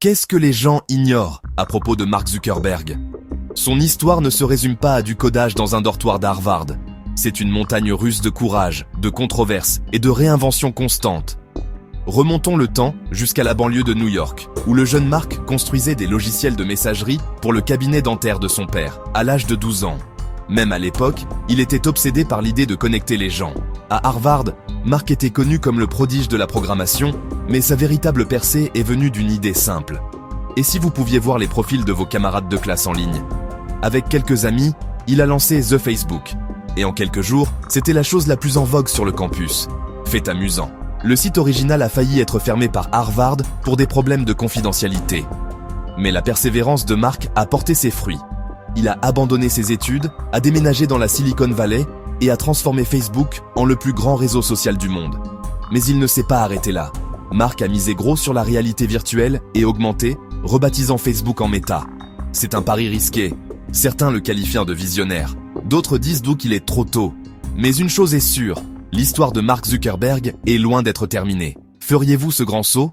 Qu'est-ce que les gens ignorent à propos de Mark Zuckerberg? Son histoire ne se résume pas à du codage dans un dortoir d'Harvard. C'est une montagne russe de courage, de controverses et de réinventions constantes. Remontons le temps jusqu'à la banlieue de New York, où le jeune Mark construisait des logiciels de messagerie pour le cabinet dentaire de son père, à l'âge de 12 ans. Même à l'époque, il était obsédé par l'idée de connecter les gens. À Harvard, Mark était connu comme le prodige de la programmation, mais sa véritable percée est venue d'une idée simple. Et si vous pouviez voir les profils de vos camarades de classe en ligne? Avec quelques amis, il a lancé The Facebook. Et en quelques jours, c'était la chose la plus en vogue sur le campus. Fait amusant. Le site original a failli être fermé par Harvard pour des problèmes de confidentialité. Mais la persévérance de Mark a porté ses fruits. Il a abandonné ses études, a déménagé dans la Silicon Valley et a transformé Facebook en le plus grand réseau social du monde. Mais il ne s'est pas arrêté là. Mark a misé gros sur la réalité virtuelle et augmentée, rebaptisant Facebook en Meta. C'est un pari risqué. Certains le qualifient de visionnaire. D'autres disent d'où qu'il est trop tôt. Mais une chose est sûre, l'histoire de Mark Zuckerberg est loin d'être terminée. Feriez-vous ce grand saut ?